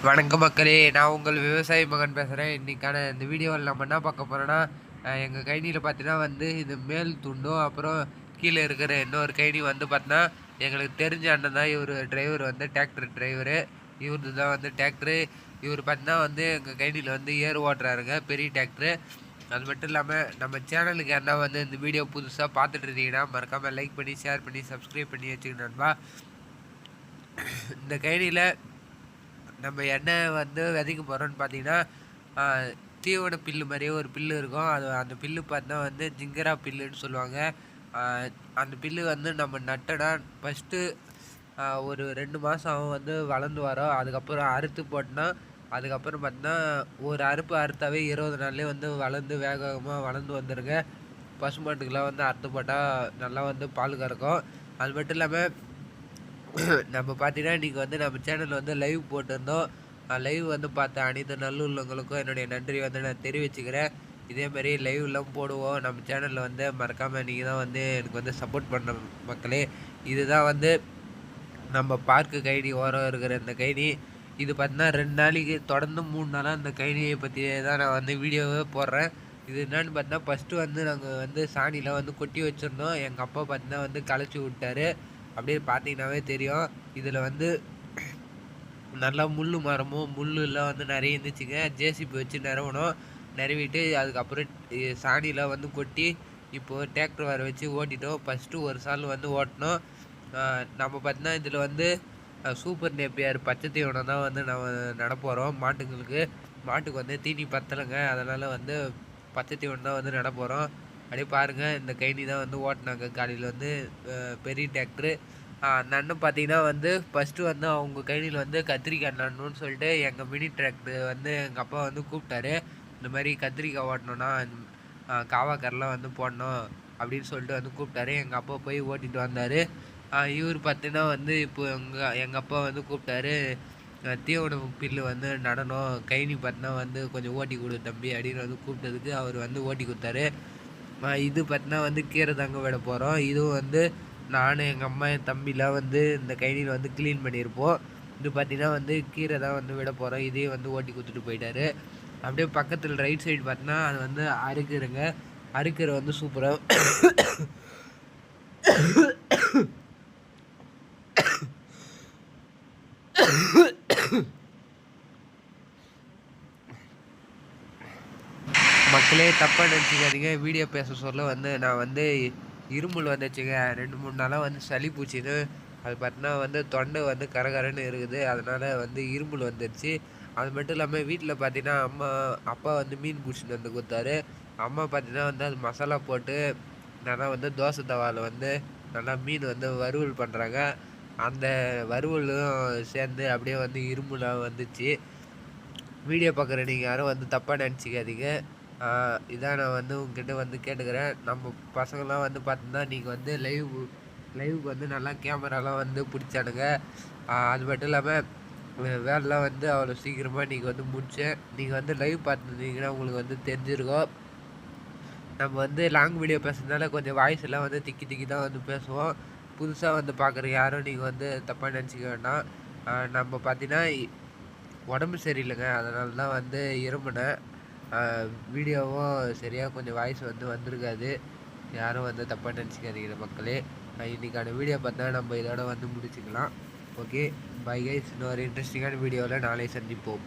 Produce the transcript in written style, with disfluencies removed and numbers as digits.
வணக்கம் மக்களே, நான் உங்கள் விவசாயி மகன் பேசுகிறேன். இன்றைக்கான இந்த வீடியோவில் நம்ம என்ன பார்க்க போகிறோன்னா, எங்கள் கைனியில் பார்த்தீங்கன்னா வந்து இது மேல் துண்டும், அப்புறம் கீழே இருக்கிற இன்னொரு கைனி வந்து பார்த்தீங்கன்னா, எங்களுக்கு தெரிஞ்ச அண்ணன் தான் இவர் டிரைவர் வந்து டிராக்டர் டிரைவரு. இவரு தான் வந்து டிராக்டரு. இவர் பார்த்தீங்கன்னா வந்து எங்கள் கைனியில் வந்து ஏர் ஓட்டுறாருங்க, பெரிய டிராக்டரு. அது மட்டும் இல்லாமல் நம்ம சேனலுக்கு என்ன வந்து இந்த வீடியோ புதுசாக பார்த்துட்டு இருந்தீங்கன்னா மறக்காமல் லைக் பண்ணி, ஷேர் பண்ணி, சப்ஸ்கிரைப் பண்ணி வச்சுக்கணும்பா. இந்த கைனியில் நம்ம என்ன வந்து விதைக்க போகிறோன்னு பார்த்தீங்கன்னா, தீவன பில்லு மாதிரியே ஒரு பில்லு இருக்கும். அந்த பில்லு பார்த்தா வந்து ஜிங்கரா பில்லுன்னு சொல்லுவாங்க. அந்த பில்லு வந்து நம்ம நட்டோன்னா ஃபஸ்ட்டு ஒரு 2 மாதம் ஆகும் வந்து வளர்ந்து வரோம். அதுக்கப்புறம் அறுத்து போட்டோன்னா, அதுக்கப்புறம் பார்த்தீங்கன்னா ஒரு அறுப்பு அறுத்தாவே 20 நாள்லேயே வந்து வளர்ந்து வேக வேகமாக வளர்ந்து வந்துருங்க. பசுமாட்டுக்கெலாம் வந்து அறுத்து போட்டால் நல்லா வந்து பால் கறக்கும். அது மட்டும் இல்லாமல் நம்ம பார்த்தீங்கன்னா இன்றைக்கி வந்து நம்ம சேனலில் வந்து லைவ் போட்டிருந்தோம். லைவ் வந்து பார்த்த அனைத்து நல்லுள்ளவங்களுக்கும் என்னுடைய நன்றி வந்து நான் தெரிவிச்சுக்கிறேன். இதேமாரி லைவ்லாம் போடுவோம். நம்ம சேனலில் வந்து மறக்காமல் நீங்கள் தான் வந்து எனக்கு வந்து சப்போர்ட் பண்ண மக்களே. இதுதான் வந்து நம்ம பார்க்கு கைனி ஓரம் இருக்கிற இந்த கைனி. இது பார்த்தீங்கன்னா 2 நாளைக்கு தொடர்ந்து 3 நாளாக இந்த கைனியை பற்றி தான் நான் வந்து வீடியோவே போடுறேன். இது என்னென்னு பார்த்தீங்கன்னா ஃபஸ்ட்டு வந்து நாங்கள் வந்து சாணியில் வந்து கொட்டி வச்சுருந்தோம். எங்கள் அப்பா பார்த்தீங்கன்னா வந்து களைச்சி விட்டார். அப்படியே பார்த்தீங்கன்னாவே தெரியும். இதில் வந்து நல்லா முள்ளெலாம் வந்து நிறைய இருந்துச்சுங்க. ஜேசிபி வச்சு நிறவணும். நிறவிட்டு அதுக்கப்புறம் சாணிலாம் வந்து கொட்டி இப்போது டிராக்டர் வர வச்சு ஓட்டிட்டோம். ஃபஸ்ட்டு ஒரு சால் வந்து ஓட்டினோம். நம்ம பார்த்தீங்கன்னா இதில் வந்து சூப்பர் நேப்பியர் பச்சை தீவனம் தான் வந்து நம்ம நட போகிறோம் மாட்டுங்களுக்கு. மாட்டுக்கு வந்து தீனி பத்தலைங்க, அதனால் வந்து பச்சை தீவனம் தான் வந்து நட போகிறோம். அப்படியே பாருங்கள், இந்த கைனி தான் வந்து ஓட்டினாங்க காலையில் வந்து பெரிய டிராக்டரு. அந்த அண்ணன் பார்த்தீங்கன்னா வந்து ஃபஸ்ட்டு வந்து அவங்க கைனியில் வந்து கத்திரிக்காய் நடணுன்னு சொல்லிட்டு எங்கள் மினி டிராக்டர் வந்து எங்கள் அப்பா வந்து கூப்பிட்டாரு. இந்த மாதிரி கத்திரிக்காய் ஓட்டணுன்னா காவாக்கரெலாம் வந்து போடணும் அப்படின்னு சொல்லிட்டு வந்து கூப்பிட்டாரு. எங்கள் அப்பா போய் ஓட்டிகிட்டு வந்தார். இவர் பார்த்தீங்கன்னா வந்து இப்போ எங்கள் அப்பா வந்து கூப்பிட்டாரு, தீவனம் பில்லு வந்து நடணும், கைனி பார்த்தீங்கன்னா வந்து கொஞ்சம் ஓட்டி கொடு தம்பி அப்படின்னு வந்து கூப்பிட்டதுக்கு அவர் வந்து ஓட்டி கொடுத்தாரு. இது பார்த்தீங்கன்னா வந்து கீரை தாங்க விட போகிறோம். இதுவும் வந்து நான் எங்கள் அம்மா என் தம்பிலாம் வந்து இந்த கைனியில் வந்து க்ளீன் பண்ணியிருப்போம். இது பார்த்தீங்கன்னா வந்து கீரை தான் வந்து விட போகிறோம். இதையும் வந்து ஓட்டி கொடுத்துட்டு போயிட்டாரு. அப்படியே பக்கத்தில் ரைட் சைடு பார்த்தீங்கன்னா அது வந்து அறுக்கீரைங்க. அறுக்கீரை வந்து சூப்பராக மக்களே தப்பாக நினச்சிக்காதீங்க. வீடியோ பேச சொல்ல வந்து நான் வந்து இருமல் வந்துச்சுங்க. 2-3 நாளாக வந்து சளி பூச்சின்னு. அது பார்த்தீங்கன்னா வந்து தொண்டை வந்து கரகரன்னு இருக்குது. அதனால் வந்து இருமல் வந்துடுச்சு. அது மட்டும் இல்லாமல் வீட்டில் பார்த்தீங்கன்னா அப்பா வந்து மீன் பிடிச்சிட்டு வந்து கொடுத்தாரு. அம்மா பார்த்தீங்கன்னா வந்து அது மசாலா போட்டு நல்லா வந்து தோசை தவாவில் வந்து நல்லா மீன் வந்து வறுவல் பண்ணுறாங்க. அந்த வறுவலும் சேர்ந்து அப்படியே வந்து இருமலாக வந்துச்சு. வீடியோ பார்க்குற நீங்கள் யாரும் வந்து தப்பாக நினச்சிக்காதீங்க. இதான் நான் வந்து உங்ககிட்ட வந்து கேட்டுக்கிறேன். நம்ம பசங்களாம் வந்து பார்த்தீங்கன்னா நீங்கள் வந்து லைவுக்கு வந்து நல்லா கேமராலாம் வந்து பிடிச்சானுங்க. அது மட்டும் இல்லாமல் வேலைலாம் வந்து அவ்வளோ சீக்கிரமாக நீங்கள் வந்து முடித்தேன். நீங்கள் வந்து லைவ் பார்த்துருந்தீங்கன்னா உங்களுக்கு வந்து தெரிஞ்சிருக்கும். நம்ம வந்து லாங் வீடியோ பேசுறதுனால கொஞ்சம் வாய்ஸ் எல்லாம் வந்து திக்கி தான் வந்து பேசுவோம். புதுசாக வந்து பார்க்குற யாரும் நீங்கள் வந்து தப்பாக நினச்சிக்க வேண்டாம். நம்ம பார்த்தீங்கன்னா உடம்பு சரியில்லைங்க, அதனால தான் வந்து இருமுனேன். வீடியோவும் சரியாக கொஞ்சம் வாய்ஸ் வந்து வந்திருக்காது. யாரும் வந்து தப்பாக நினச்சிக்காதீங்க மக்களே. இன்றைக்கான வீடியோ பார்த்தா நம்ம இதோட வந்து முடிச்சுக்கலாம். Okay, bye guys. இன்னொரு இன்ட்ரெஸ்டிங்கான வீடியோவில் நாளை சந்திப்போம்.